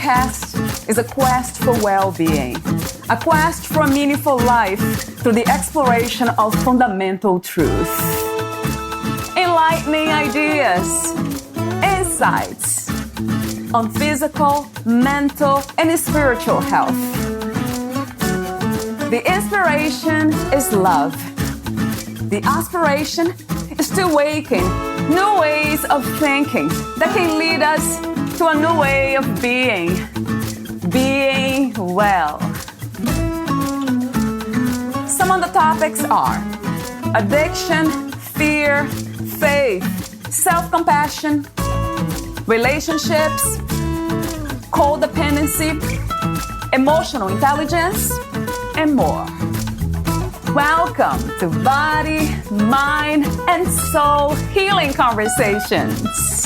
podcast is a quest for well-being, a quest for a meaningful life through the exploration of fundamental truth. Enlightening ideas, insights on physical, mental, and spiritual health. The inspiration is love. The aspiration is to awaken new ways of thinking that can lead us to a new way of being well. Some of the topics are addiction, fear, faith, self-compassion, relationships, codependency, emotional intelligence, and more. Welcome to Body, Mind, and Soul Healing Conversations.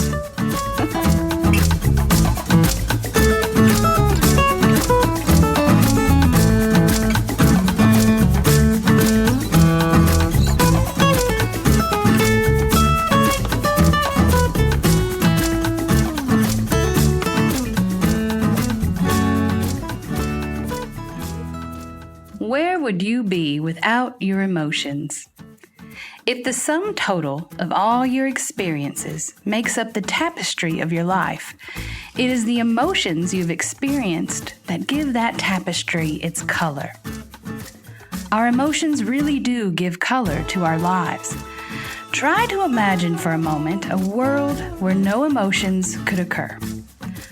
Where would you be without your emotions? If the sum total of all your experiences makes up the tapestry of your life, it is the emotions you've experienced that give that tapestry its color. Our emotions really do give color to our lives. Try to imagine for a moment a world where no emotions could occur.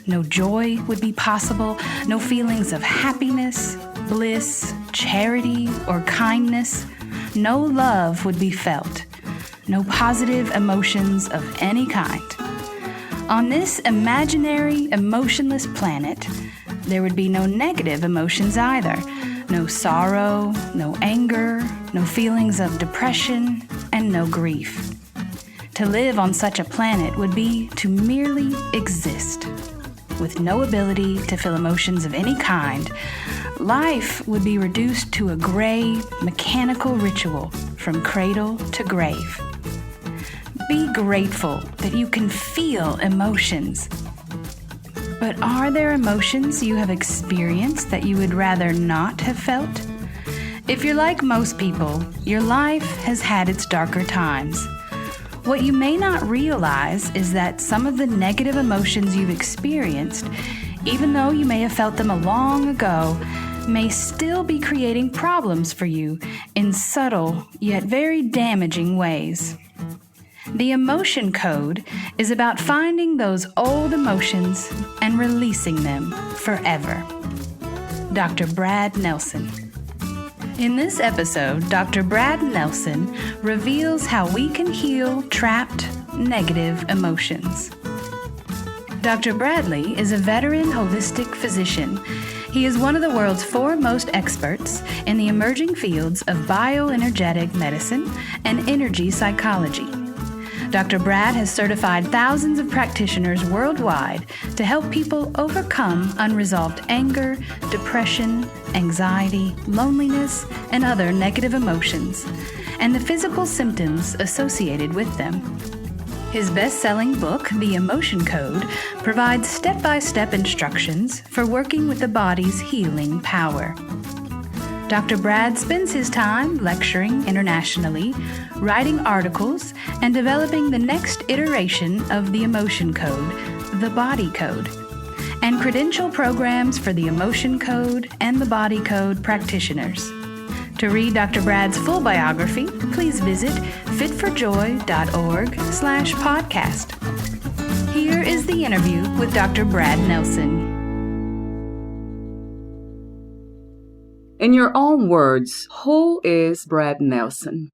No joy would be possible, no feelings of happiness, bliss, charity, or kindness. No love would be felt. No positive emotions of any kind. On this imaginary, emotionless planet, there would be no negative emotions either. No sorrow, no anger, no feelings of depression, and no grief. To live on such a planet would be to merely exist. With no ability to feel emotions of any kind, life would be reduced to a gray, mechanical ritual from cradle to grave. Be grateful that you can feel emotions. But are there emotions you have experienced that you would rather not have felt? If you're like most people, your life has had its darker times. What you may not realize is that some of the negative emotions you've experienced, even though you may have felt them long ago, may still be creating problems for you in subtle yet very damaging ways. The emotion code is about finding those old emotions and releasing them forever. Dr. Brad Nelson. In this episode, Dr. Brad Nelson reveals how we can heal trapped, negative emotions. Dr. Bradley is a veteran holistic physician. He is one of the world's foremost experts in the emerging fields of bioenergetic medicine and energy psychology. Dr. Brad has certified thousands of practitioners worldwide to help people overcome unresolved anger, depression, anxiety, loneliness, and other negative emotions, and the physical symptoms associated with them. His best-selling book, The Emotion Code, provides step-by-step instructions for working with the body's healing power. Dr. Brad spends his time lecturing internationally, writing articles, and developing the next iteration of the Emotion Code, the Body Code, and credential programs for the Emotion Code and the Body Code practitioners. To read Dr. Brad's full biography, please visit fitforjoy.org/podcast. Here is the interview with Dr. Brad Nelson. In your own words, who is Brad Nelson?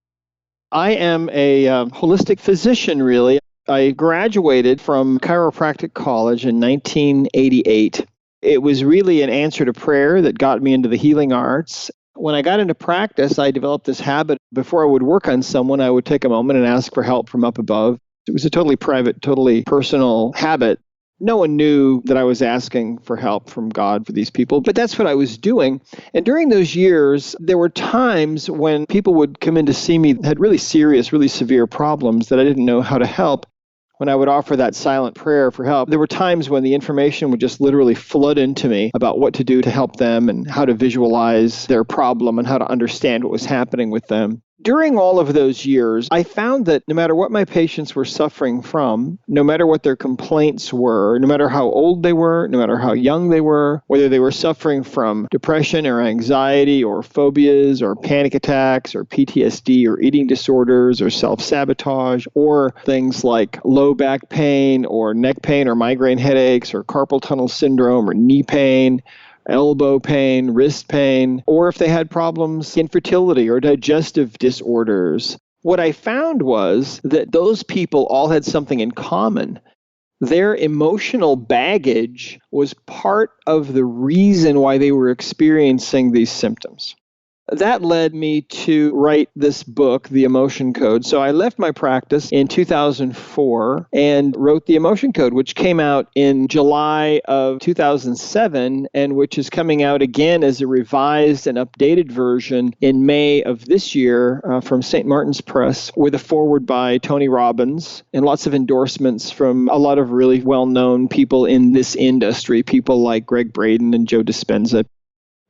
I am a holistic physician, really. I graduated from chiropractic college in 1988. It was really an answer to prayer that got me into the healing arts. When I got into practice, I developed this habit. Before I would work on someone, I would take a moment and ask for help from up above. It was a totally private, totally personal habit. No one knew that I was asking for help from God for these people, but that's what I was doing. And during those years, there were times when people would come in to see me that had really serious, really severe problems that I didn't know how to help. when I would offer that silent prayer for help, there were times when the information would just literally flood into me about what to do to help them and how to visualize their problem and how to understand what was happening with them. During all of those years, I found that no matter what my patients were suffering from, no matter what their complaints were, no matter how old they were, no matter how young they were, whether they were suffering from depression or anxiety or phobias or panic attacks or PTSD or eating disorders or self-sabotage or things like low back pain or neck pain or migraine headaches or carpal tunnel syndrome or knee pain, elbow pain, wrist pain, or if they had problems, infertility or digestive disorders. What I found was that those people all had something in common. Their emotional baggage was part of the reason why they were experiencing these symptoms. That led me to write this book, The Emotion Code. So I left my practice in 2004 and wrote The Emotion Code, which came out in July of 2007 and which is coming out again as a revised and updated version in May of this year from St. Martin's Press with a foreword by Tony Robbins and lots of endorsements from a lot of really well-known people in this industry, people like Greg Braden and Joe Dispenza.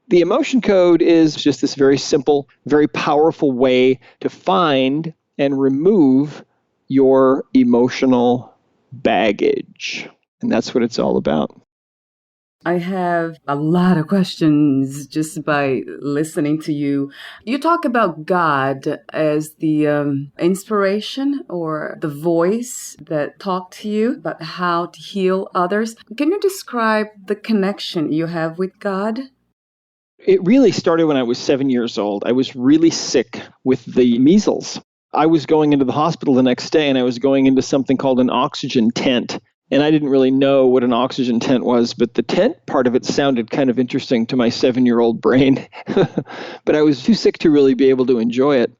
The Emotion Code is just this very simple, very powerful way to find and remove your emotional baggage. And that's what it's all about. I have a lot of questions just by listening to you. You talk about God as the inspiration or the voice that talked to you about how to heal others. Can you describe the connection you have with God? It really started when I was 7 years old. I was really sick with the measles. I was going into the hospital the next day and I was going into something called an oxygen tent. And I didn't really know what an oxygen tent was, but the tent part of it sounded kind of interesting to my 7-year-old brain. But I was too sick to really be able to enjoy it.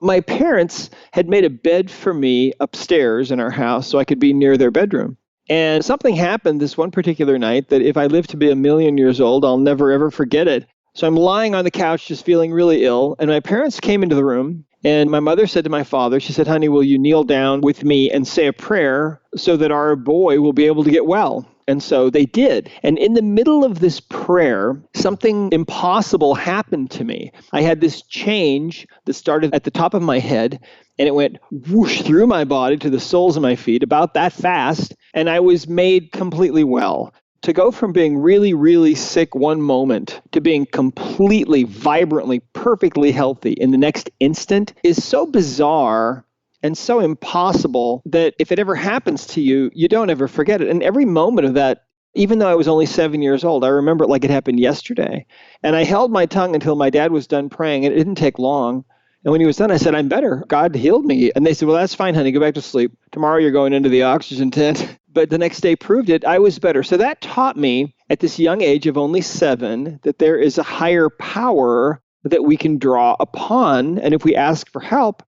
My parents had made a bed for me upstairs in our house so I could be near their bedroom. And something happened this one particular night that if I live to be 1,000,000 years old, I'll never ever forget it. So I'm lying on the couch just feeling really ill, and my parents came into the room, and my mother said to my father, she said, "Honey, will you kneel down with me and say a prayer so that our boy will be able to get well?" And so they did. And in the middle of this prayer, something impossible happened to me. I had this change that started at the top of my head, and it went whoosh through my body to the soles of my feet about that fast, and I was made completely well. To go from being really, really sick one moment to being completely, vibrantly, perfectly healthy in the next instant is so bizarre and so impossible that if it ever happens to you, you don't ever forget it. And every moment of that, even though I was only 7 years old, I remember it like it happened yesterday. And I held my tongue until my dad was done praying, and it didn't take long. And when he was done, I said, "I'm better. God healed me." And they said, "Well, that's fine, honey. Go back to sleep. Tomorrow you're going into the oxygen tent." But the next day proved it. I was better. So that taught me at this young age of only 7 that there is a higher power that we can draw upon. And if we ask for help,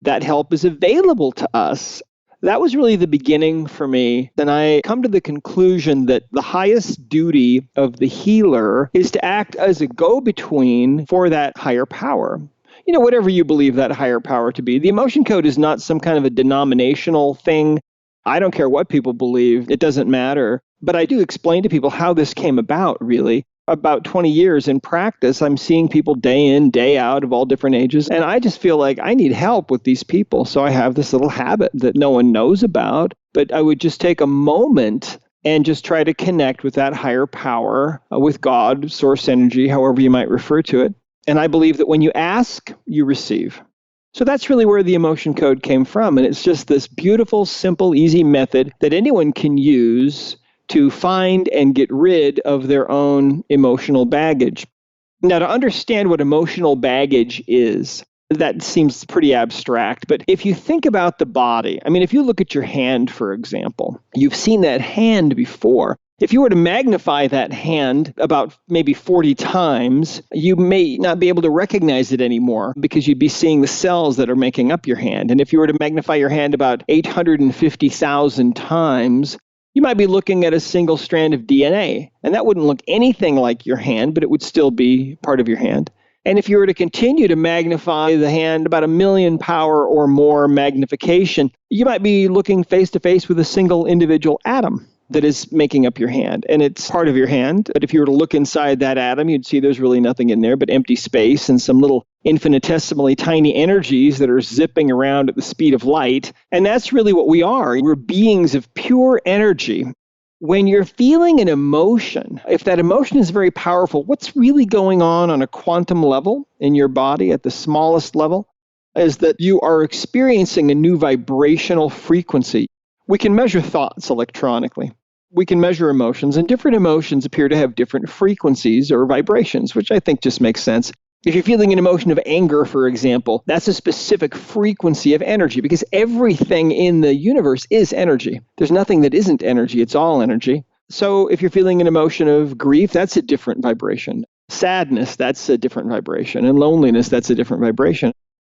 that help is available to us. That was really the beginning for me. Then I come to the conclusion that the highest duty of the healer is to act as a go-between for that higher power. You know, whatever you believe that higher power to be. The emotion code is not some kind of a denominational thing. I don't care what people believe. It doesn't matter. But I do explain to people how this came about, really. About 20 years in practice, I'm seeing people day in, day out of all different ages. And I just feel like I need help with these people. So I have this little habit that no one knows about. But I would just take a moment and just try to connect with that higher power, with God, source energy, however you might refer to it. And I believe that when you ask, you receive. So that's really where the emotion code came from. And it's just this beautiful, simple, easy method that anyone can use to find and get rid of their own emotional baggage. Now, to understand what emotional baggage is, that seems pretty abstract. But if you think about the body, I mean, if you look at your hand, for example, you've seen that hand before. If you were to magnify that hand about maybe 40 times, you may not be able to recognize it anymore because you'd be seeing the cells that are making up your hand. And if you were to magnify your hand about 850,000 times, you might be looking at a single strand of DNA. And that wouldn't look anything like your hand, but it would still be part of your hand. And if you were to continue to magnify the hand about 1,000,000 power or more magnification, you might be looking face to face with a single individual atom that is making up your hand. And it's part of your hand. But if you were to look inside that atom, you'd see there's really nothing in there but empty space and some little infinitesimally tiny energies that are zipping around at the speed of light. And that's really what we are. We're beings of pure energy. When you're feeling an emotion, if that emotion is very powerful, what's really going on a quantum level in your body at the smallest level is that you are experiencing a new vibrational frequency. We can measure thoughts electronically. We can measure emotions, and different emotions appear to have different frequencies or vibrations, which I think just makes sense. If you're feeling an emotion of anger, for example, that's a specific frequency of energy because everything in the universe is energy. There's nothing that isn't energy. It's all energy. So if you're feeling an emotion of grief, that's a different vibration. Sadness, that's a different vibration. And loneliness, that's a different vibration.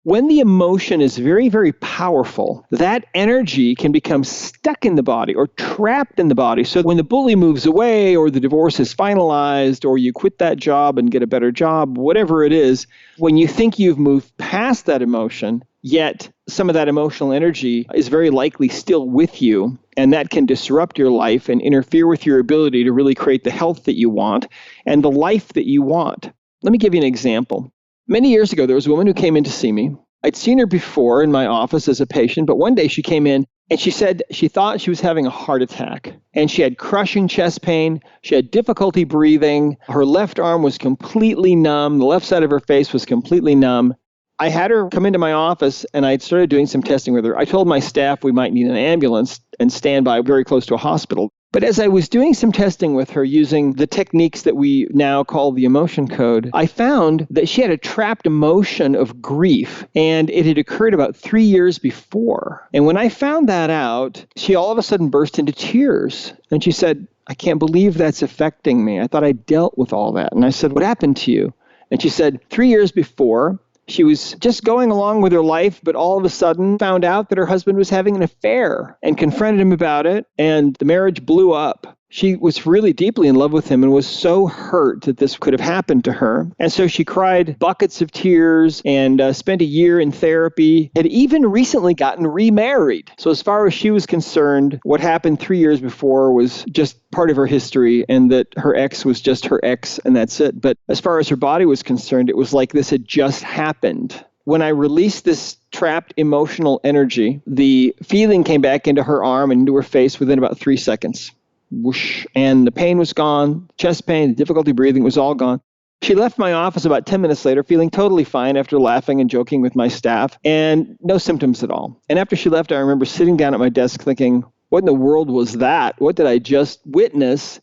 When the emotion is very, very powerful, that energy can become stuck in the body or trapped in the body. So when the bully moves away or the divorce is finalized or you quit that job and get a better job, whatever it is, when you think you've moved past that emotion, yet some of that emotional energy is very likely still with you, and that can disrupt your life and interfere with your ability to really create the health that you want and the life that you want. Let me give you an example. Many years ago, there was a woman who came in to see me. I'd seen her before in my office as a patient, but one day she came in and she said she thought she was having a heart attack. And she had crushing chest pain. She had difficulty breathing. Her left arm was completely numb. The left side of her face was completely numb. I had her come into my office and I started doing some testing with her. I told my staff we might need an ambulance and stand by very close to a hospital. But as I was doing some testing with her using the techniques that we now call the emotion code, I found that she had a trapped emotion of grief, and it had occurred about 3 years before. And when I found that out, she all of a sudden burst into tears. And she said, "I can't believe that's affecting me. I thought I dealt with all that." And I said, "What happened to you?" And she said, 3 years before, she was just going along with her life, but all of a sudden found out that her husband was having an affair and confronted him about it, and the marriage blew up. She was really deeply in love with him and was so hurt that this could have happened to her. And so she cried buckets of tears and spent a year in therapy, had even recently gotten remarried. So as far as she was concerned, what happened 3 years before was just part of her history, and that her ex was just her ex, and that's it. But as far as her body was concerned, it was like this had just happened. When I released this trapped emotional energy, the feeling came back into her arm and into her face within about 3 seconds. Whoosh, and the pain was gone, chest pain, the difficulty breathing was all gone. She left my office about 10 minutes later feeling totally fine after laughing and joking with my staff, and no symptoms at all. And after she left, I remember sitting down at my desk thinking, what in the world was that? What did I just witness?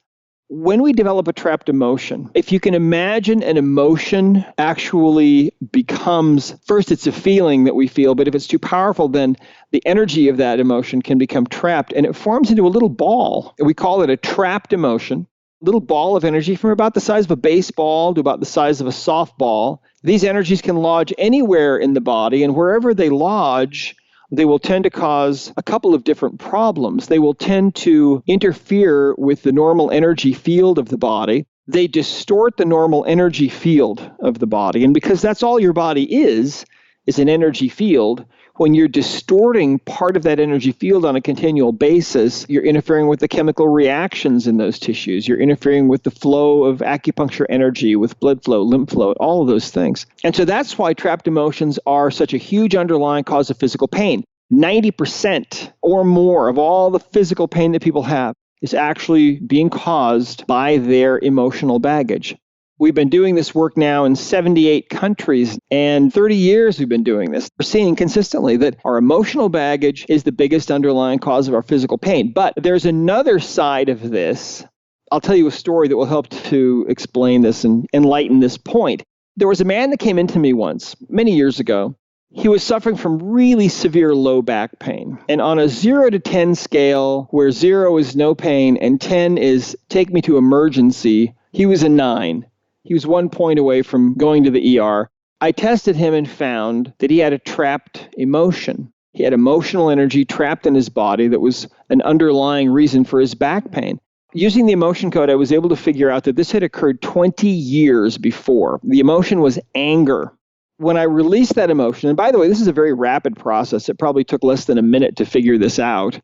When we develop a trapped emotion, if you can imagine an emotion actually becomes, first it's a feeling that we feel, but if it's too powerful, then the energy of that emotion can become trapped and it forms into a little ball. We call it a trapped emotion, a little ball of energy from about the size of a baseball to about the size of a softball. These energies can lodge anywhere in the body, and wherever they lodge, they will tend to cause a couple of different problems. They will tend to interfere with the normal energy field of the body. They distort the normal energy field of the body. And because that's all your body is an energy field, when you're distorting part of that energy field on a continual basis, you're interfering with the chemical reactions in those tissues. You're interfering with the flow of acupuncture energy, with blood flow, lymph flow, all of those things. And so that's why trapped emotions are such a huge underlying cause of physical pain. 90% or more of all the physical pain that people have is actually being caused by their emotional baggage. We've been doing this work now in 78 countries, and 30 years we've been doing this. We're seeing consistently that our emotional baggage is the biggest underlying cause of our physical pain. But there's another side of this. I'll tell you a story that will help to explain this and enlighten this point. There was a man that came into me once, many years ago. He was suffering from really severe low back pain. And on a 0 to 10 scale, where 0 is no pain and 10 is take me to emergency, he was a 9. He was 1 point away from going to the ER. I tested him and found that he had a trapped emotion. He had emotional energy trapped in his body that was an underlying reason for his back pain. Using the emotion code, I was able to figure out that this had occurred 20 years before. The emotion was anger. When I released that emotion, and by the way, this is a very rapid process. It probably took less than a minute to figure this out.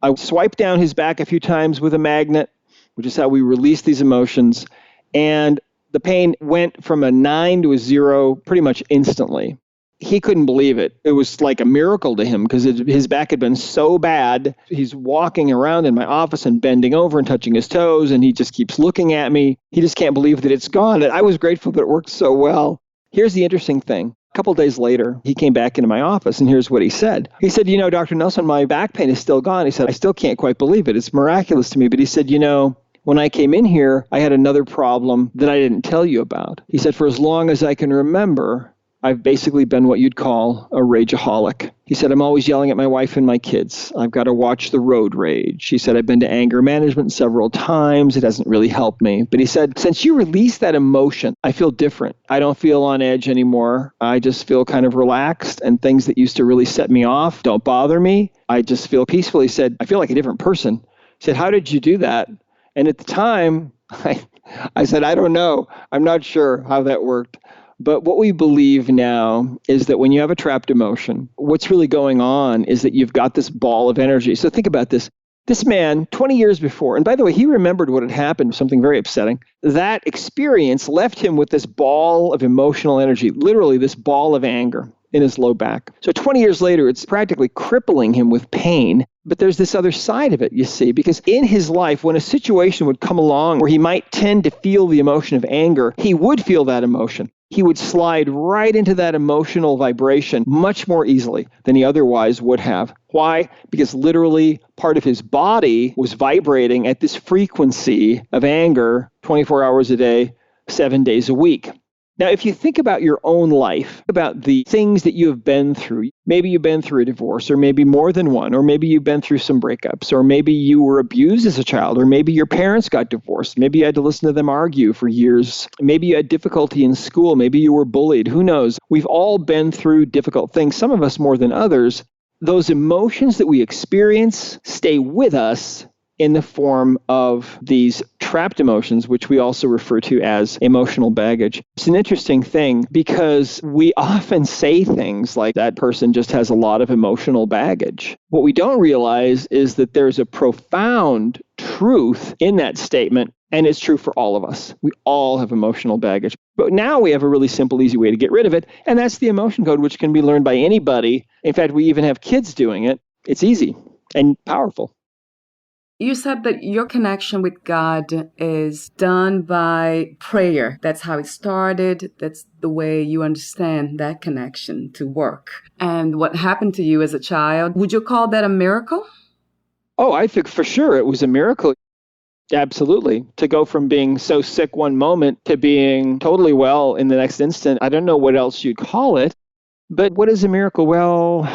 I swiped down his back a few times with a magnet, which is how we release these emotions. And the pain went from a 9 to a 0 pretty much instantly. He couldn't believe it. It was like a miracle to him because his back had been so bad. He's walking around in my office and bending over and touching his toes, and he just keeps looking at me. He just can't believe that it's gone. And I was grateful that it worked so well. Here's the interesting thing. A couple of days later, he came back into my office, and here's what he said. He said, Dr. Nelson, my back pain is still gone. He said, I still can't quite believe it. It's miraculous to me. But he said, when I came in here, I had another problem that I didn't tell you about. He said, for as long as I can remember, I've basically been what you'd call a rageaholic. He said, I'm always yelling at my wife and my kids. I've got to watch the road rage. He said, I've been to anger management several times. It hasn't really helped me. But he said, since you released that emotion, I feel different. I don't feel on edge anymore. I just feel kind of relaxed, and things that used to really set me off don't bother me. I just feel peaceful. He said, I feel like a different person. He said, how did you do that? And at the time, I said, I don't know. I'm not sure how that worked. But what we believe now is that when you have a trapped emotion, what's really going on is that you've got this ball of energy. So think about this. This man, 20 years before, and by the way, he remembered what had happened, something very upsetting. That experience left him with this ball of emotional energy, literally this ball of anger in his low back. So 20 years later, it's practically crippling him with pain. But there's this other side of it, you see, because in his life, when a situation would come along where he might tend to feel the emotion of anger, he would feel that emotion. He would slide right into that emotional vibration much more easily than he otherwise would have. Why? Because literally part of his body was vibrating at this frequency of anger 24 hours a day, 7 days a week. Now, if you think about your own life, about the things that you have been through, maybe you've been through a divorce, or maybe more than one, or maybe you've been through some breakups, or maybe you were abused as a child, or maybe your parents got divorced, maybe you had to listen to them argue for years, maybe you had difficulty in school, maybe you were bullied, who knows? We've all been through difficult things, some of us more than others. Those emotions that we experience stay with us in the form of these trapped emotions, which we also refer to as emotional baggage. It's an interesting thing because we often say things like that person just has a lot of emotional baggage. What we don't realize is that there's a profound truth in that statement, and it's true for all of us. We all have emotional baggage. But now we have a really simple, easy way to get rid of it, and that's the emotion code, which can be learned by anybody. In fact, we even have kids doing it. It's easy and powerful. You said that your connection with God is done by prayer. That's how it started. That's the way you understand that connection to work. And what happened to you as a child, would you call that a miracle? Oh, I think for sure it was a miracle. Absolutely. To go from being so sick one moment to being totally well in the next instant, I don't know what else you'd call it. But what is a miracle? Well,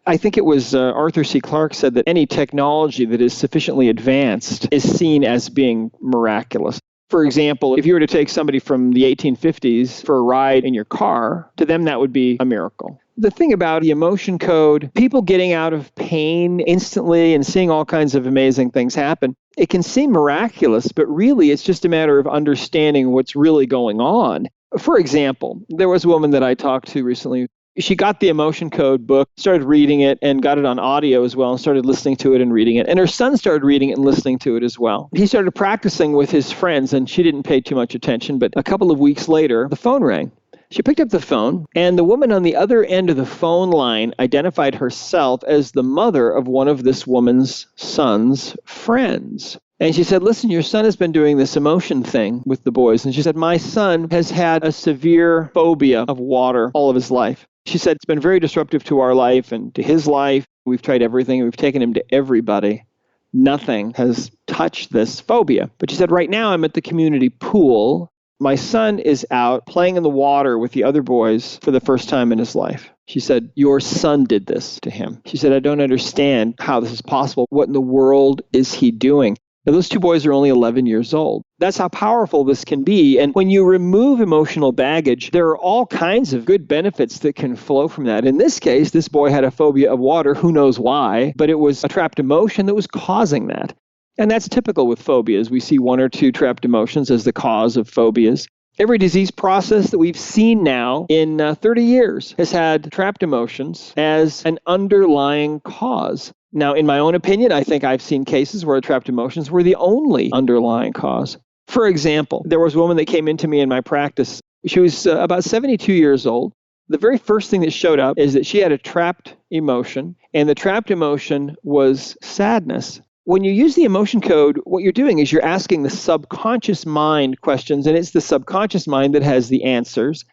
I think it was Arthur C. Clarke said that any technology that is sufficiently advanced is seen as being miraculous. For example, if you were to take somebody from the 1850s for a ride in your car, to them that would be a miracle. The thing about the emotion code, people getting out of pain instantly and seeing all kinds of amazing things happen, it can seem miraculous, but really it's just a matter of understanding what's really going on. For example, there was a woman that I talked to recently. She got the emotion code book, started reading it, and got it on audio as well, and started listening to it and reading it. And her son started reading it and listening to it as well. He started practicing with his friends, and she didn't pay too much attention. But a couple of weeks later, the phone rang. She picked up the phone, and the woman on the other end of the phone line identified herself as the mother of one of this woman's son's friends. And she said, listen, your son has been doing this emotion thing with the boys. And she said, my son has had a severe phobia of water all of his life. She said, it's been very disruptive to our life and to his life. We've tried everything. We've taken him to everybody. Nothing has touched this phobia. But she said, right now I'm at the community pool. My son is out playing in the water with the other boys for the first time in his life. She said, your son did this to him. She said, I don't understand how this is possible. What in the world is he doing? Now, those two boys are only 11 years old. That's how powerful this can be. And when you remove emotional baggage, there are all kinds of good benefits that can flow from that. In this case, this boy had a phobia of water, who knows why, but it was a trapped emotion that was causing that. And that's typical with phobias. We see one or two trapped emotions as the cause of phobias. Every disease process that we've seen now in 30 years has had trapped emotions as an underlying cause. Now, in my own opinion, I think I've seen cases where trapped emotions were the only underlying cause. For example, there was a woman that came into me in my practice. She was about 72 years old. The very first thing that showed up is that she had a trapped emotion, and the trapped emotion was sadness. When you use the emotion code, what you're doing is you're asking the subconscious mind questions, and it's the subconscious mind that has the answers.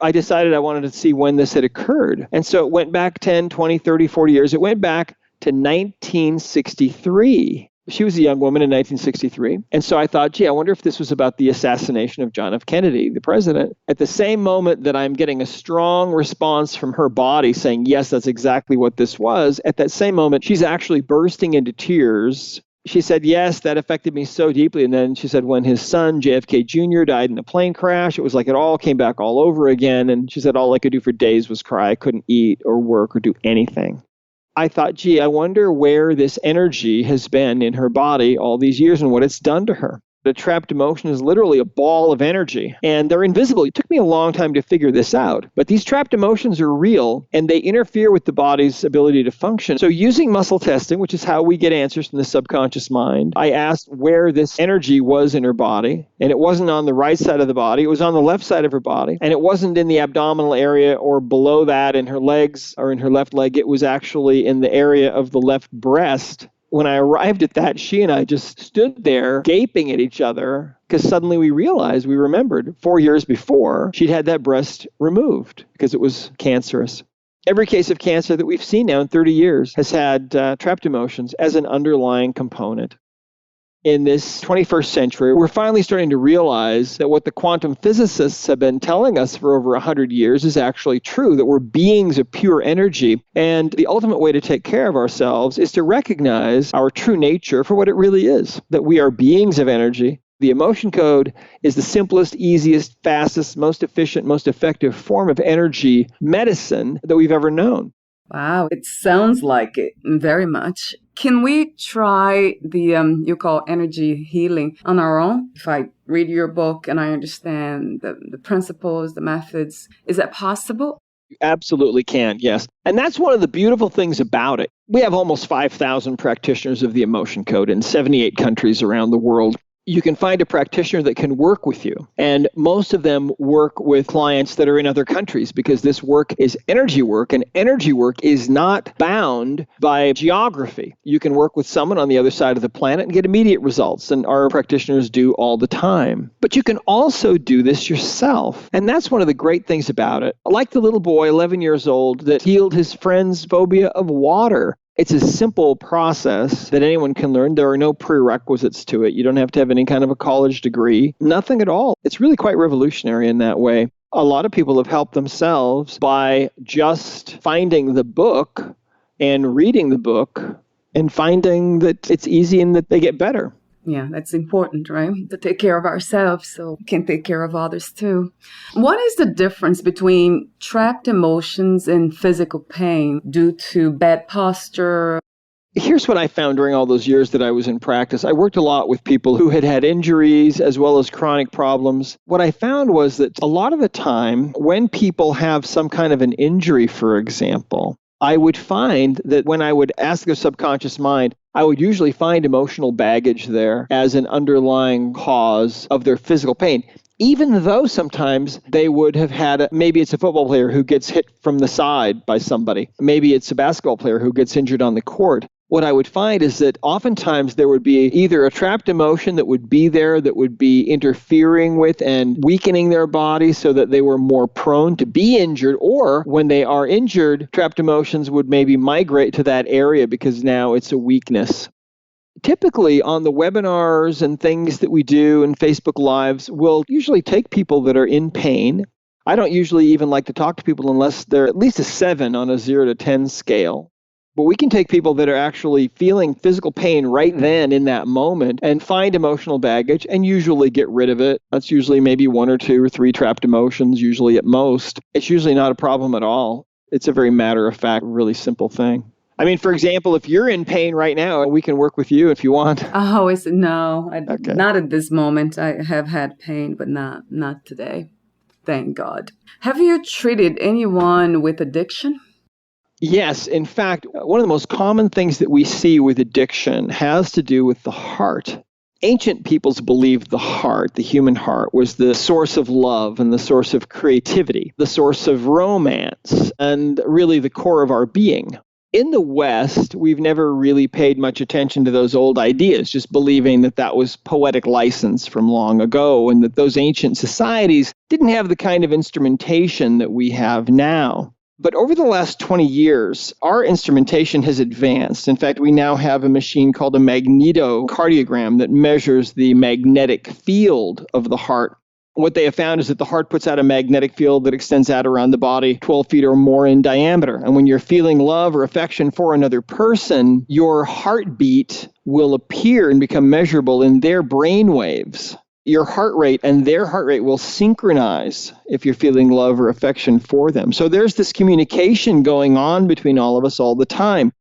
I decided I wanted to see when this had occurred. And so it went back 10, 20, 30, 40 years. It went back to 1963. She was a young woman in 1963. And so I thought, gee, I wonder if this was about the assassination of John F. Kennedy, the president. At the same moment that I'm getting a strong response from her body saying, yes, that's exactly what this was, at that same moment, she's actually bursting into tears. She said, yes, that affected me so deeply. And then she said, when his son, JFK Jr., died in a plane crash, it was like it all came back all over again. And she said, all I could do for days was cry. I couldn't eat or work or do anything. I thought, gee, I wonder where this energy has been in her body all these years and what it's done to her. The trapped emotion is literally a ball of energy, and they're invisible. It took me a long time to figure this out, but these trapped emotions are real, and they interfere with the body's ability to function. So using muscle testing, which is how we get answers from the subconscious mind, I asked where this energy was in her body, and it wasn't on the right side of the body. It was on the left side of her body, and it wasn't in the abdominal area or below that in her legs or in her left leg. It was actually in the area of the left breast. When I arrived at that, she and I just stood there gaping at each other because suddenly we realized, we remembered 4 years before, she'd had that breast removed because it was cancerous. Every case of cancer that we've seen now in 30 years has had trapped emotions as an underlying component. In this 21st century, we're finally starting to realize that what the quantum physicists have been telling us for over 100 years is actually true, that we're beings of pure energy. And the ultimate way to take care of ourselves is to recognize our true nature for what it really is, that we are beings of energy. The emotion code is the simplest, easiest, fastest, most efficient, most effective form of energy medicine that we've ever known. Wow, it sounds like it very much. Can we try the you call energy healing on our own? If I read your book and I understand the principles, the methods, is that possible? You absolutely can, yes. And that's one of the beautiful things about it. We have almost 5,000 practitioners of the emotion code in 78 countries around the world. You can find a practitioner that can work with you. And most of them work with clients that are in other countries because this work is energy work, and energy work is not bound by geography. You can work with someone on the other side of the planet and get immediate results, and our practitioners do all the time. But you can also do this yourself. And that's one of the great things about it. Like the little boy, 11 years old, that healed his friend's phobia of water. It's a simple process that anyone can learn. There are no prerequisites to it. You don't have to have any kind of a college degree, nothing at all. It's really quite revolutionary in that way. A lot of people have helped themselves by just finding the book and reading the book and finding that it's easy and that they get better. Yeah, that's important, right? To take care of ourselves so we can take care of others too. What is the difference between trapped emotions and physical pain due to bad posture? Here's what I found during all those years that I was in practice. I worked a lot with people who had had injuries as well as chronic problems. What I found was that a lot of the time when people have some kind of an injury, for example, I would find that when I would ask their subconscious mind, I would usually find emotional baggage there as an underlying cause of their physical pain, even though sometimes they would have had, maybe it's a football player who gets hit from the side by somebody. Maybe it's a basketball player who gets injured on the court. What I would find is that oftentimes there would be either a trapped emotion that would be there that would be interfering with and weakening their body so that they were more prone to be injured, or when they are injured, trapped emotions would maybe migrate to that area because now it's a weakness. Typically on the webinars and things that we do and Facebook Lives, we'll usually take people that are in pain. I don't usually even like to talk to people unless they're at least a 7 on a 0 to 10 scale. But we can take people that are actually feeling physical pain right then in that moment and find emotional baggage and usually get rid of it. That's usually maybe 1 or 2 or 3 trapped emotions, usually at most. It's usually not a problem at all. It's a very matter-of-fact, really simple thing. I mean, for example, if you're in pain right now, we can work with you if you want. Oh, no, Okay. not at this moment. I have had pain, but not today. Thank God. Have you treated anyone with addiction? Yes. In fact, one of the most common things that we see with addiction has to do with the heart. Ancient peoples believed the heart, the human heart, was the source of love and the source of creativity, the source of romance, and really the core of our being. In the West, we've never really paid much attention to those old ideas, just believing that that was poetic license from long ago and that those ancient societies didn't have the kind of instrumentation that we have now. But over the last 20 years, our instrumentation has advanced. In fact, we now have a machine called a magnetocardiogram that measures the magnetic field of the heart. What they have found is that the heart puts out a magnetic field that extends out around the body 12 feet or more in diameter. And when you're feeling love or affection for another person, your heartbeat will appear and become measurable in their brain waves. Your heart rate and their heart rate will synchronize if you're feeling love or affection for them. So there's this communication going on between all of us all the time.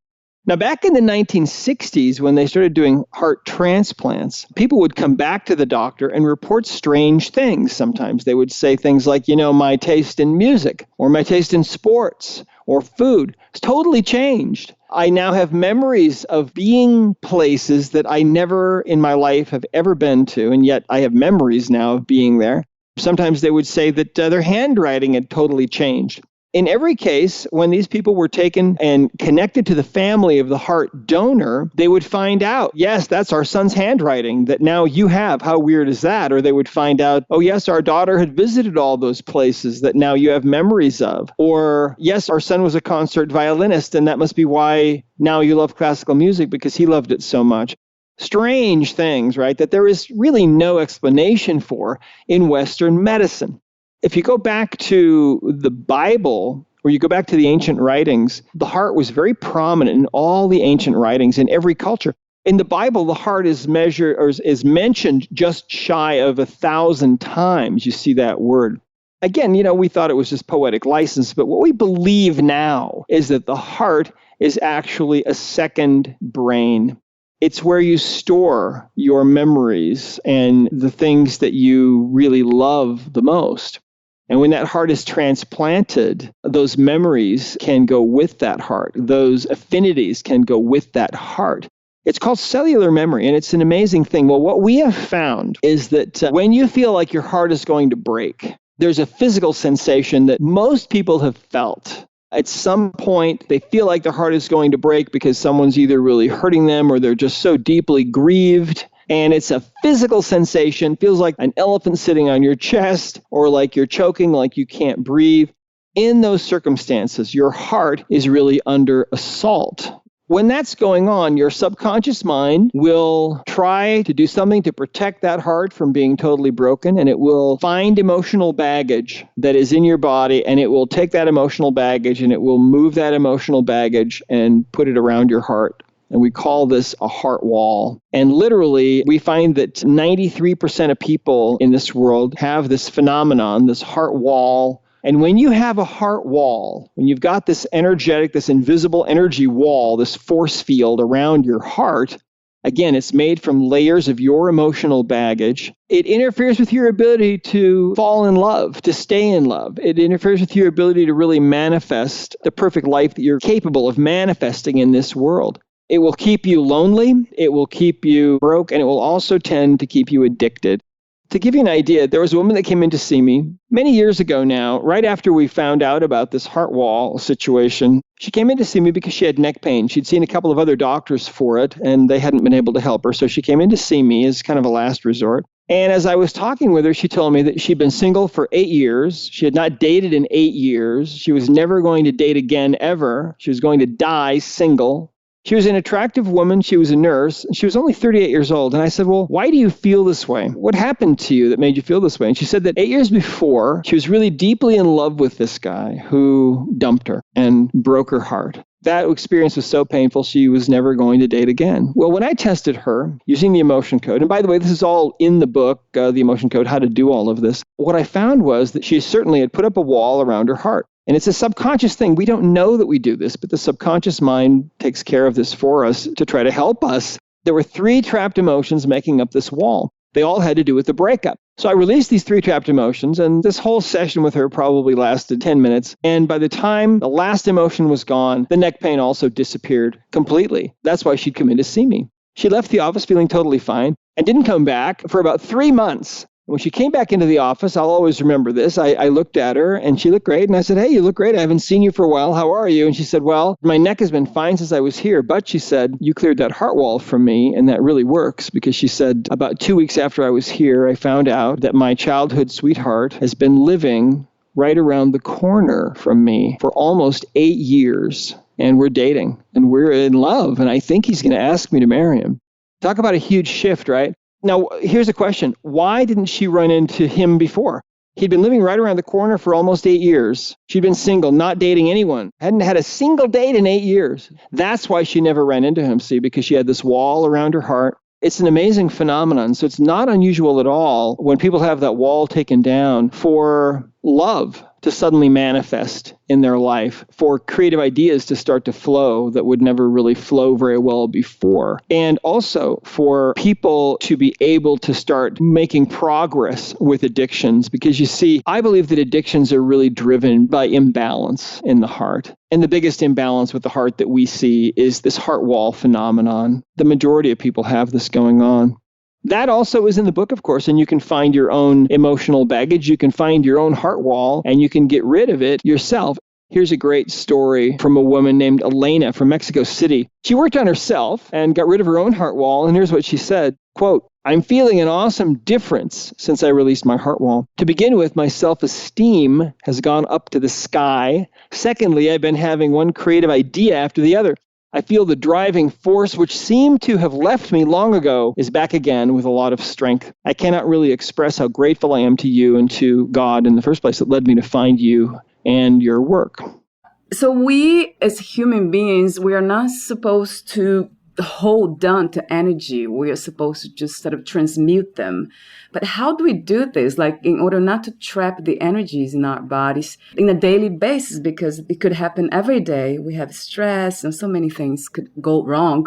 Now, back in the 1960s, when they started doing heart transplants, people would come back to the doctor and report strange things. Sometimes they would say things like, my taste in music or my taste in sports or food has totally changed. I now have memories of being places that I never in my life have ever been to, and yet I have memories now of being there. Sometimes they would say that their handwriting had totally changed. In every case, when these people were taken and connected to the family of the heart donor, they would find out, yes, that's our son's handwriting that now you have. How weird is that? Or they would find out, oh, yes, our daughter had visited all those places that now you have memories of. Or, yes, our son was a concert violinist, and that must be why now you love classical music because he loved it so much. Strange things, right, that there is really no explanation for in Western medicine. If you go back to the Bible, or you go back to the ancient writings, the heart was very prominent in all the ancient writings in every culture. In the Bible, the heart is measured or is mentioned just shy of 1,000 times. You see that word. Again, we thought it was just poetic license, but what we believe now is that the heart is actually a second brain. It's where you store your memories and the things that you really love the most. And when that heart is transplanted, those memories can go with that heart. Those affinities can go with that heart. It's called cellular memory, and it's an amazing thing. Well, what we have found is that when you feel like your heart is going to break, there's a physical sensation that most people have felt. At some point, they feel like their heart is going to break because someone's either really hurting them or they're just so deeply grieved. And it's a physical sensation, feels like an elephant sitting on your chest or like you're choking, like you can't breathe. In those circumstances, your heart is really under assault. When that's going on, your subconscious mind will try to do something to protect that heart from being totally broken, and it will find emotional baggage that is in your body, and it will take that emotional baggage and it will move that emotional baggage and put it around your heart. And we call this a heart wall. And literally, we find that 93% of people in this world have this phenomenon, this heart wall. And when you have a heart wall, when you've got this energetic, this invisible energy wall, this force field around your heart, again, it's made from layers of your emotional baggage. It interferes with your ability to fall in love, to stay in love. It interferes with your ability to really manifest the perfect life that you're capable of manifesting in this world. It will keep you lonely, it will keep you broke, and it will also tend to keep you addicted. To give you an idea, there was a woman that came in to see me many years ago now, right after we found out about this heart wall situation. She came in to see me because she had neck pain. She'd seen a couple of other doctors for it, and they hadn't been able to help her. So she came in to see me as kind of a last resort. And as I was talking with her, she told me that she'd been single for 8 years. She had not dated in 8 years. She was never going to date again, ever. She was going to die single. She was an attractive woman. She was a nurse. She was only 38 years old. And I said, well, why do you feel this way? What happened to you that made you feel this way? And she said that 8 years before, she was really deeply in love with this guy who dumped her and broke her heart. That experience was so painful, she was never going to date again. Well, when I tested her using the emotion code, and by the way, this is all in the book, The Emotion Code, how to do all of this, what I found was that she certainly had put up a wall around her heart. And it's a subconscious thing. We don't know that we do this, but the subconscious mind takes care of this for us to try to help us. There were 3 trapped emotions making up this wall. They all had to do with the breakup. So I released these 3 trapped emotions, and this whole session with her probably lasted 10 minutes. And by the time the last emotion was gone, the neck pain also disappeared completely. That's why she'd come in to see me. She left the office feeling totally fine and didn't come back for about 3 months. When she came back into the office, I'll always remember this. I looked at her and she looked great. And I said, "Hey, you look great. I haven't seen you for a while. How are you?" And she said, "Well, my neck has been fine since I was here. But," she said, "you cleared that heart wall from me. And that really works," because she said, about 2 weeks after I was here, I found out that my childhood sweetheart has been living right around the corner from me for almost 8 years. And we're dating and we're in love. And I think he's going to ask me to marry him. Talk about a huge shift, right? Now, here's a question. Why didn't she run into him before? He'd been living right around the corner for almost 8 years. She'd been single, not dating anyone. Hadn't had a single date in 8 years. That's why she never ran into him, see, because she had this wall around her heart. It's an amazing phenomenon. So it's not unusual at all when people have that wall taken down for love to suddenly manifest in their life, for creative ideas to start to flow that would never really flow very well before, and also for people to be able to start making progress with addictions. Because you see, I believe that addictions are really driven by imbalance in the heart. And the biggest imbalance with the heart that we see is this heart wall phenomenon. The majority of people have this going on. That also is in the book, of course, and you can find your own emotional baggage. You can find your own heart wall, and you can get rid of it yourself. Here's a great story from a woman named Elena from Mexico City. She worked on herself and got rid of her own heart wall, and here's what she said, quote, "I'm feeling an awesome difference since I released my heart wall. To begin with, my self-esteem has gone up to the sky. Secondly, I've been having one creative idea after the other. I feel the driving force which seemed to have left me long ago is back again with a lot of strength. I cannot really express how grateful I am to you and to God in the first place that led me to find you and your work." So we as human beings, we are not supposed to hold on to energy. We are supposed to just sort of transmute them. But how do we do this? Like in order not to trap the energies in our bodies in a daily basis, because it could happen every day. We have stress and so many things could go wrong.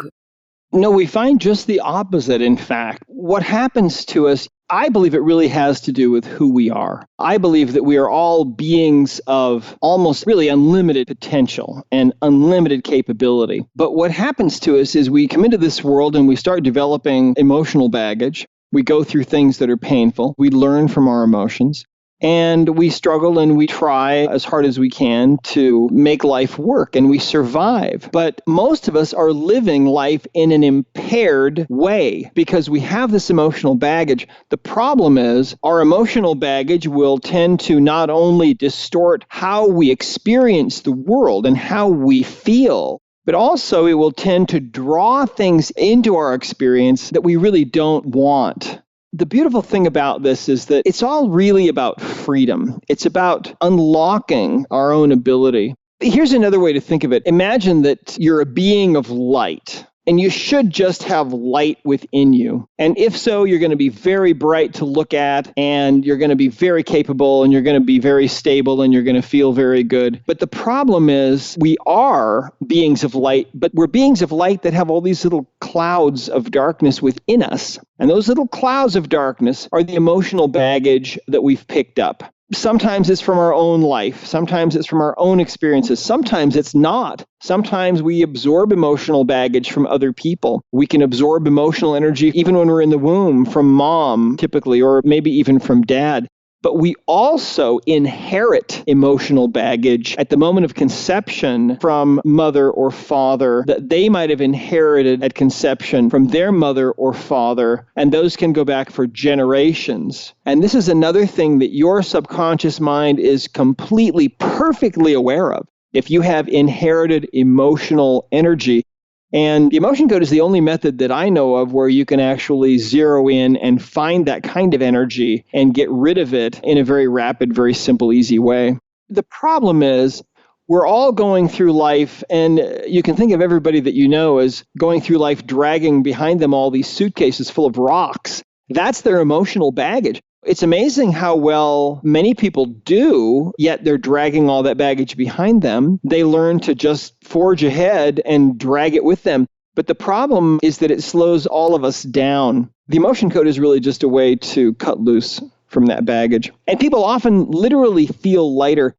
No, we find just the opposite, in fact. What happens to us, I believe it really has to do with who we are. I believe that we are all beings of almost really unlimited potential and unlimited capability. But what happens to us is we come into this world and we start developing emotional baggage. We go through things that are painful. We learn from our emotions. And we struggle and we try as hard as we can to make life work, and we survive. But most of us are living life in an impaired way because we have this emotional baggage. The problem is our emotional baggage will tend to not only distort how we experience the world and how we feel, but also it will tend to draw things into our experience that we really don't want. The beautiful thing about this is that it's all really about freedom. It's about unlocking our own ability. Here's another way to think of it. Imagine that you're a being of light, and you should just have light within you. And if so, you're going to be very bright to look at, and you're going to be very capable, and you're going to be very stable, and you're going to feel very good. But the problem is we are beings of light, but we're beings of light that have all these little clouds of darkness within us. And those little clouds of darkness are the emotional baggage that we've picked up. Sometimes it's from our own life. Sometimes it's from our own experiences. Sometimes it's not. Sometimes we absorb emotional baggage from other people. We can absorb emotional energy even when we're in the womb from mom, typically, or maybe even from dad. But we also inherit emotional baggage at the moment of conception from mother or father that they might have inherited at conception from their mother or father, and those can go back for generations. And this is another thing that your subconscious mind is completely, perfectly aware of. If you have inherited emotional energy, and the emotion code is the only method that I know of where you can actually zero in and find that kind of energy and get rid of it in a very rapid, very simple, easy way. The problem is we're all going through life, and you can think of everybody that you know as going through life dragging behind them all these suitcases full of rocks. That's their emotional baggage. It's amazing how well many people do, yet they're dragging all that baggage behind them. They learn to just forge ahead and drag it with them. But the problem is that it slows all of us down. The emotion code is really just a way to cut loose from that baggage. And people often literally feel lighter.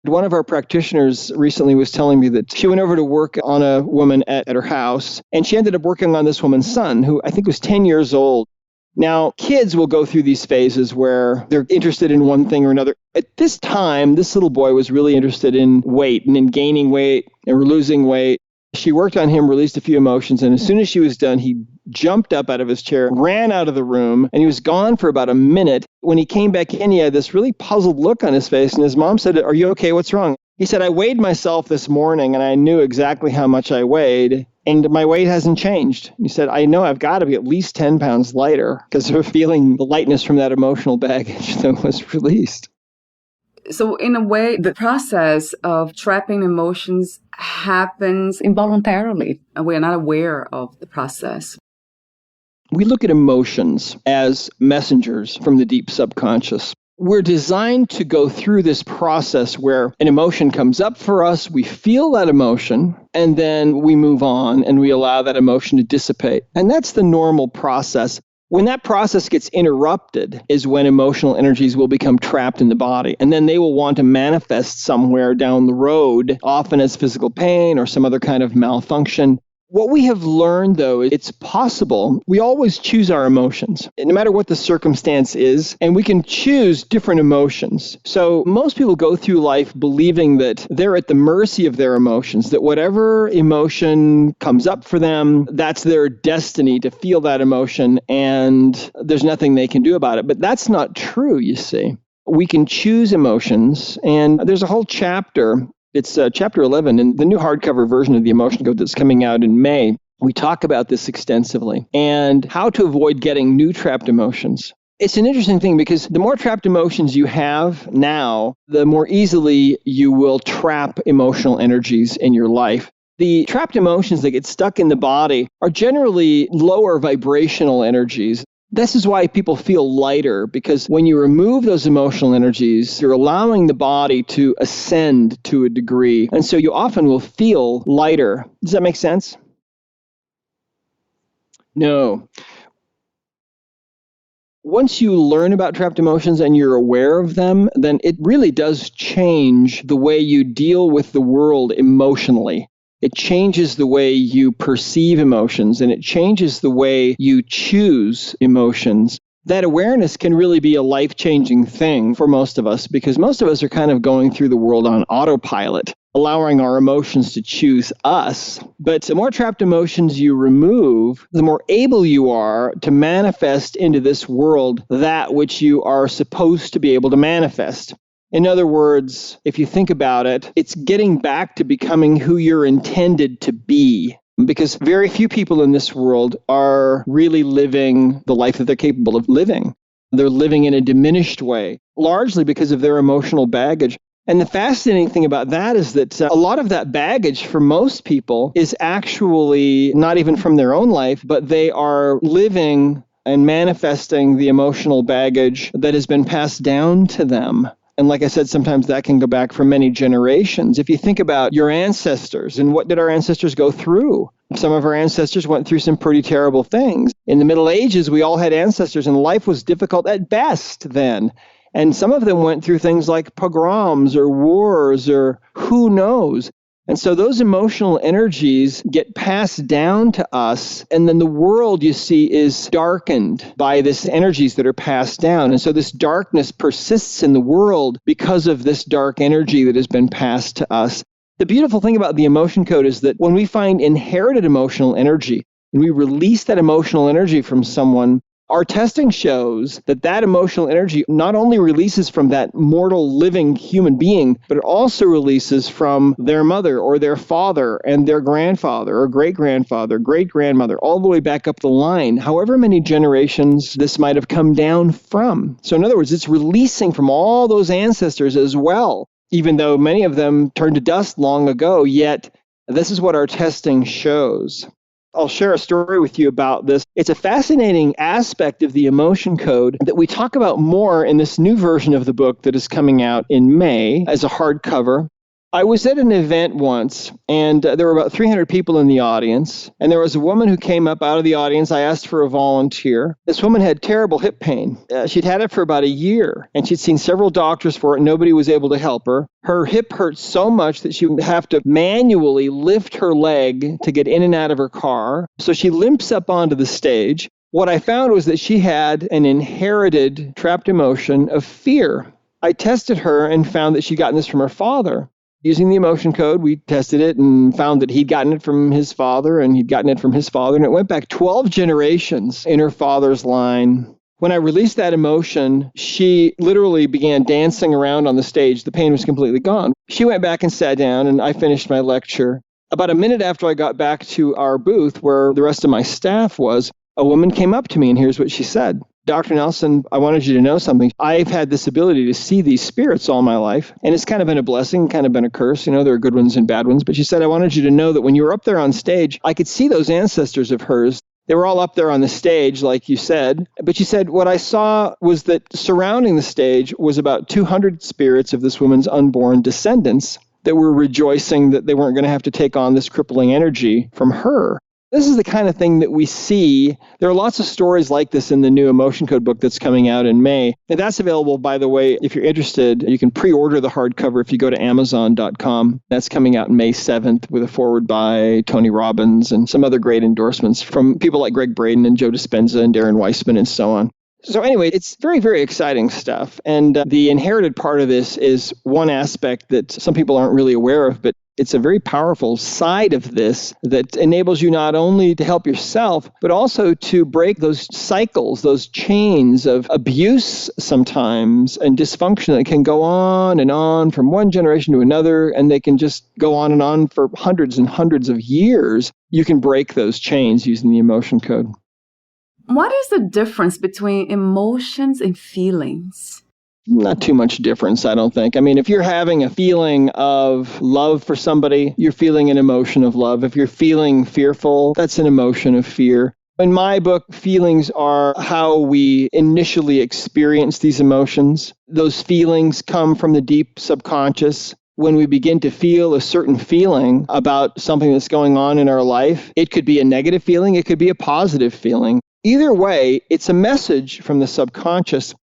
One of our practitioners recently was telling me that she went over to work on a woman at her house, and she ended up working on this woman's son, who I think was 10 years old. Now, kids will go through these phases where they're interested in one thing or another. At this time, this little boy was really interested in weight and in gaining weight and losing weight. She worked on him, released a few emotions, and as soon as she was done, he jumped up out of his chair, ran out of the room, and he was gone for about a minute. When he came back in, he had this really puzzled look on his face, and his mom said, "Are you okay? What's wrong?" He said, "I weighed myself this morning, and I knew exactly how much I weighed, and my weight hasn't changed." He said, "I know I've got to be at least 10 pounds lighter because of feeling the lightness from that emotional baggage that was released." So in a way, the process of trapping emotions happens involuntarily. We're not aware of the process. We look at emotions as messengers from the deep subconscious. We're designed to go through this process where an emotion comes up for us, we feel that emotion, and then we move on and we allow that emotion to dissipate. And that's the normal process. When that process gets interrupted is when emotional energies will become trapped in the body, and then they will want to manifest somewhere down the road, often as physical pain or some other kind of malfunction. What we have learned, though, is it's possible. We always choose our emotions, no matter what the circumstance is, and we can choose different emotions. So most people go through life believing that they're at the mercy of their emotions, that whatever emotion comes up for them, that's their destiny to feel that emotion, and there's nothing they can do about it. But that's not true, you see. We can choose emotions, and there's a whole chapter. It's chapter 11 in the new hardcover version of the Emotion Code that's coming out in May. We talk about this extensively and how to avoid getting new trapped emotions. It's an interesting thing because the more trapped emotions you have now, the more easily you will trap emotional energies in your life. The trapped emotions that get stuck in the body are generally lower vibrational energies. This is why people feel lighter, because when you remove those emotional energies, you're allowing the body to ascend to a degree. And so you often will feel lighter. Does that make sense? No. Once you learn about trapped emotions and you're aware of them, then it really does change the way you deal with the world emotionally. It changes the way you perceive emotions, and it changes the way you choose emotions. That awareness can really be a life-changing thing for most of us, because most of us are kind of going through the world on autopilot, allowing our emotions to choose us. But the more trapped emotions you remove, the more able you are to manifest into this world that which you are supposed to be able to manifest. In other words, if you think about it, it's getting back to becoming who you're intended to be. Because very few people in this world are really living the life that they're capable of living. They're living in a diminished way, largely because of their emotional baggage. And the fascinating thing about that is that a lot of that baggage for most people is actually not even from their own life, but they are living and manifesting the emotional baggage that has been passed down to them. And like I said, sometimes that can go back for many generations. If you think about your ancestors and what did our ancestors go through? Some of our ancestors went through some pretty terrible things. In the Middle Ages, we all had ancestors, and life was difficult at best then. And some of them went through things like pogroms or wars or who knows. And so those emotional energies get passed down to us, and then the world, you see, is darkened by these energies that are passed down. And so this darkness persists in the world because of this dark energy that has been passed to us. The beautiful thing about the emotion code is that when we find inherited emotional energy, and we release that emotional energy from someone, our testing shows that that emotional energy not only releases from that mortal living human being, but it also releases from their mother or their father and their grandfather or great-grandfather, great-grandmother, all the way back up the line, however many generations this might have come down from. So in other words, it's releasing from all those ancestors as well, even though many of them turned to dust long ago, yet this is what our testing shows. I'll share a story with you about this. It's a fascinating aspect of the emotion code that we talk about more in this new version of the book that is coming out in May as a hardcover. I was at an event once, and there were about 300 people in the audience, and there was a woman who came up out of the audience. I asked for a volunteer. This woman had terrible hip pain. She'd had it for about a year, and she'd seen several doctors for it, and nobody was able to help her. Her hip hurt so much that she would have to manually lift her leg to get in and out of her car. So she limps up onto the stage. What I found was that she had an inherited trapped emotion of fear. I tested her and found that she'd gotten this from her father. Using the emotion code, we tested it and found that he'd gotten it from his father and he'd gotten it from his father. And it went back 12 generations in her father's line. When I released that emotion, she literally began dancing around on the stage. The pain was completely gone. She went back and sat down, and I finished my lecture. About a minute after I got back to our booth where the rest of my staff was, a woman came up to me, and here's what she said. Dr. Nelson, I wanted you to know something. I've had this ability to see these spirits all my life, and it's kind of been a blessing, kind of been a curse. You know, there are good ones and bad ones. But she said, I wanted you to know that when you were up there on stage, I could see those ancestors of hers. They were all up there on the stage, like you said. But she said, what I saw was that surrounding the stage was about 200 spirits of this woman's unborn descendants that were rejoicing that they weren't going to have to take on this crippling energy from her. This is the kind of thing that we see. There are lots of stories like this in the new Emotion Code book that's coming out in May. And that's available, by the way, if you're interested. You can pre-order the hardcover if you go to Amazon.com. That's coming out May 7th with a foreword by Tony Robbins and some other great endorsements from people like Greg Braden and Joe Dispenza and Darren Weissman and so on. So anyway, it's very, very exciting stuff. And the inherited part of this is one aspect that some people aren't really aware of, but it's a very powerful side of this that enables you not only to help yourself, but also to break those cycles, those chains of abuse sometimes and dysfunction that can go on and on from one generation to another, and they can just go on and on for hundreds and hundreds of years. You can break those chains using the emotion code. What is the difference between emotions and feelings? Not too much difference, I don't think. I mean, if you're having a feeling of love for somebody, you're feeling an emotion of love. If you're feeling fearful, that's an emotion of fear. In my book, feelings are how we initially experience these emotions. Those feelings come from the deep subconscious. When we begin to feel a certain feeling about something that's going on in our life, it could be a negative feeling, it could be a positive feeling. Either way, it's a message from the subconscious.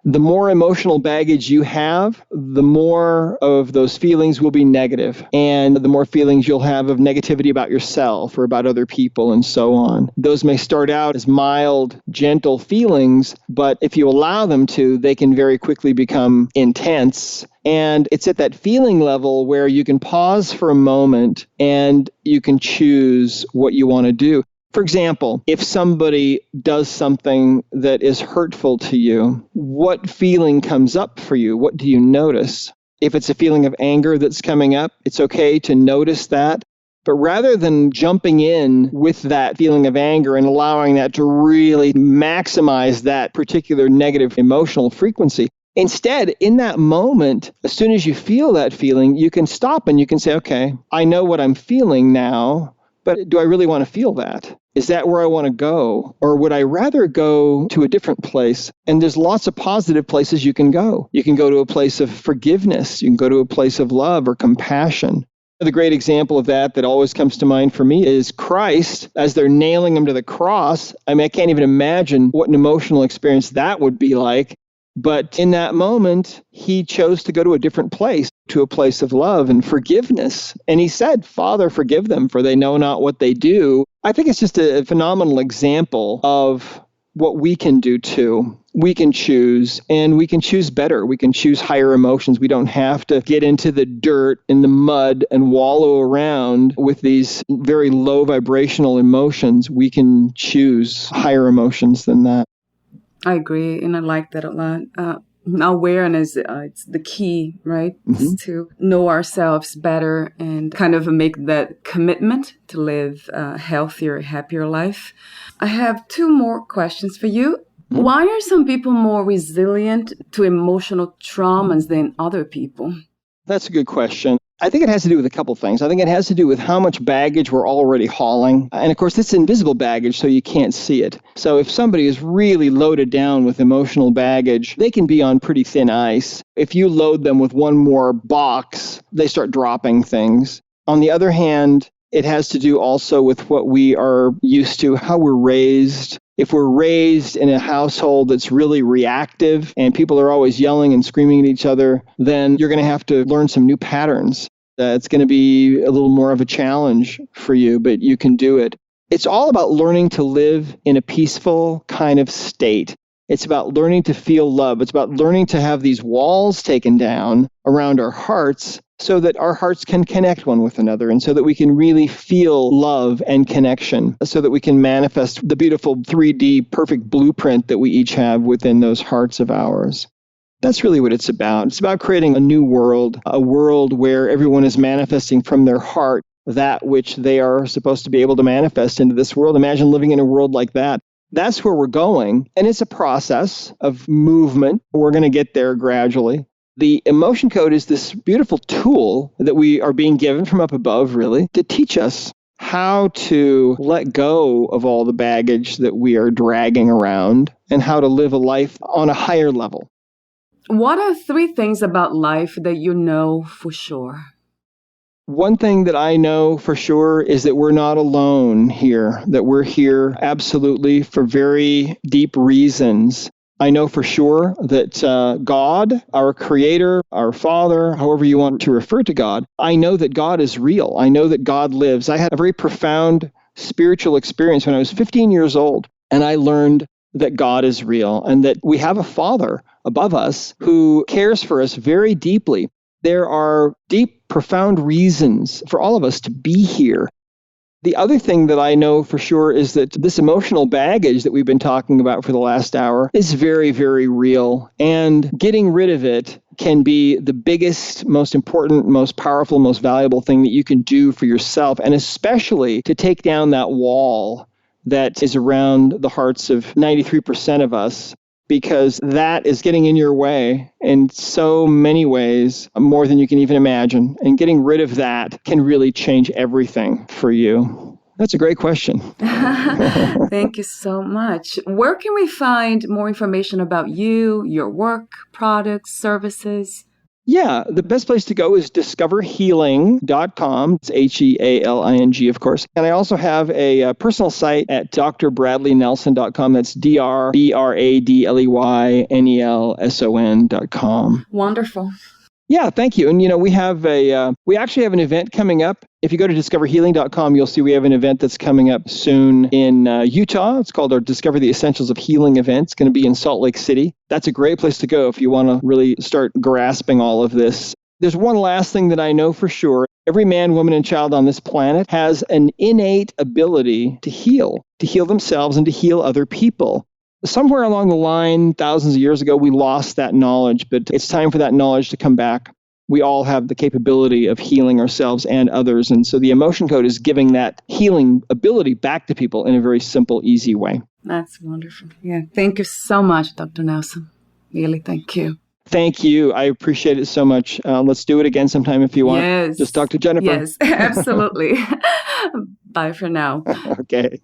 The more emotional baggage you have, the more of those feelings will be negative, and the more feelings you'll have of negativity about yourself or about other people and so on. Those may start out as mild, gentle feelings, but if you allow them to, they can very quickly become intense. And it's at that feeling level where you can pause for a moment and you can choose what you want to do. For example, if somebody does something that is hurtful to you, what feeling comes up for you? What do you notice? If it's a feeling of anger that's coming up, it's okay to notice that. But rather than jumping in with that feeling of anger and allowing that to really maximize that particular negative emotional frequency, instead, in that moment, as soon as you feel that feeling, you can stop and you can say, okay, I know what I'm feeling now, but do I really want to feel that? Is that where I want to go? Or would I rather go to a different place? And there's lots of positive places you can go. You can go to a place of forgiveness. You can go to a place of love or compassion. The great example of that always comes to mind for me is Christ, as they're nailing him to the cross. I mean, I can't even imagine what an emotional experience that would be like. But in that moment, he chose to go to a different place, to a place of love and forgiveness. And he said, Father, forgive them, for they know not what they do. I think it's just a phenomenal example of what we can do too. We can choose, and we can choose better. We can choose higher emotions. We don't have to get into the dirt and the mud and wallow around with these very low vibrational emotions. We can choose higher emotions than that. I agree, and I like that a lot. Awareness, it's the key, right? Mm-hmm. Is to know ourselves better and kind of make that commitment to live a healthier, happier life. I have two more questions for you. Mm-hmm. Why are some people more resilient to emotional traumas than other people? That's a good question. I think it has to do with a couple things. I think it has to do with how much baggage we're already hauling. And of course, it's invisible baggage, so you can't see it. So if somebody is really loaded down with emotional baggage, they can be on pretty thin ice. If you load them with one more box, they start dropping things. On the other hand, it has to do also with what we are used to, how we're raised. If we're raised in a household that's really reactive and people are always yelling and screaming at each other, then you're going to have to learn some new patterns. It's going to be a little more of a challenge for you, but you can do it. It's all about learning to live in a peaceful kind of state. It's about learning to feel love. It's about learning to have these walls taken down around our hearts so that our hearts can connect one with another and so that we can really feel love and connection, so that we can manifest the beautiful 3D perfect blueprint that we each have within those hearts of ours. That's really what it's about. It's about creating a new world, a world where everyone is manifesting from their heart that which they are supposed to be able to manifest into this world. Imagine living in a world like that. That's where we're going, and it's a process of movement. We're going to get there gradually. The emotion code is this beautiful tool that we are being given from up above, really, to teach us how to let go of all the baggage that we are dragging around and how to live a life on a higher level. What are 3 things about life that you know for sure? One thing that I know for sure is that we're not alone here, that we're here absolutely for very deep reasons. I know for sure that God, our Creator, our Father, however you want to refer to God, I know that God is real. I know that God lives. I had a very profound spiritual experience when I was 15 years old, and I learned that God is real and that we have a Father above us who cares for us very deeply. There are deep, profound reasons for all of us to be here. The other thing that I know for sure is that this emotional baggage that we've been talking about for the last hour is very, very real. And getting rid of it can be the biggest, most important, most powerful, most valuable thing that you can do for yourself, and especially to take down that wall that is around the hearts of 93% of us, because that is getting in your way in so many ways, more than you can even imagine. And getting rid of that can really change everything for you. That's a great question. Thank you so much. Where can we find more information about you, your work, products, services? Yeah, the best place to go is discoverhealing.com. It's HEALING, of course. And I also have a personal site at drbradleynelson.com. That's DRBradleynelson.com. Wonderful. Yeah, thank you. And, we actually have an event coming up. If you go to discoverhealing.com, you'll see we have an event that's coming up soon in Utah. It's called our Discover the Essentials of Healing event. It's going to be in Salt Lake City. That's a great place to go if you want to really start grasping all of this. There's one last thing that I know for sure. Every man, woman, and child on this planet has an innate ability to heal themselves and to heal other people. Somewhere along the line, thousands of years ago, we lost that knowledge, but it's time for that knowledge to come back. We all have the capability of healing ourselves and others, and so the emotion code is giving that healing ability back to people in a very simple, easy way. That's wonderful. Yeah. Thank you so much, Dr. Nelson. Really, thank you. Thank you. I appreciate it so much. Let's do it again sometime if you want. Yes. Just talk to Jennifer. Yes, absolutely. Bye for now. Okay.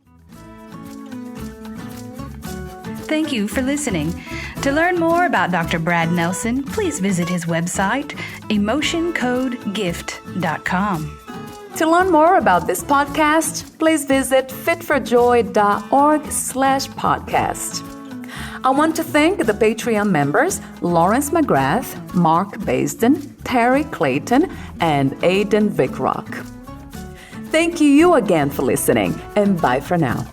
Thank you for listening. To learn more about Dr. Brad Nelson, please visit his website, emotioncodegift.com. To learn more about this podcast, please visit fitforjoy.org/podcast. I want to thank the Patreon members, Lawrence McGrath, Mark Basden, Terry Clayton, and Aidan Vickrock. Thank you again for listening, and bye for now.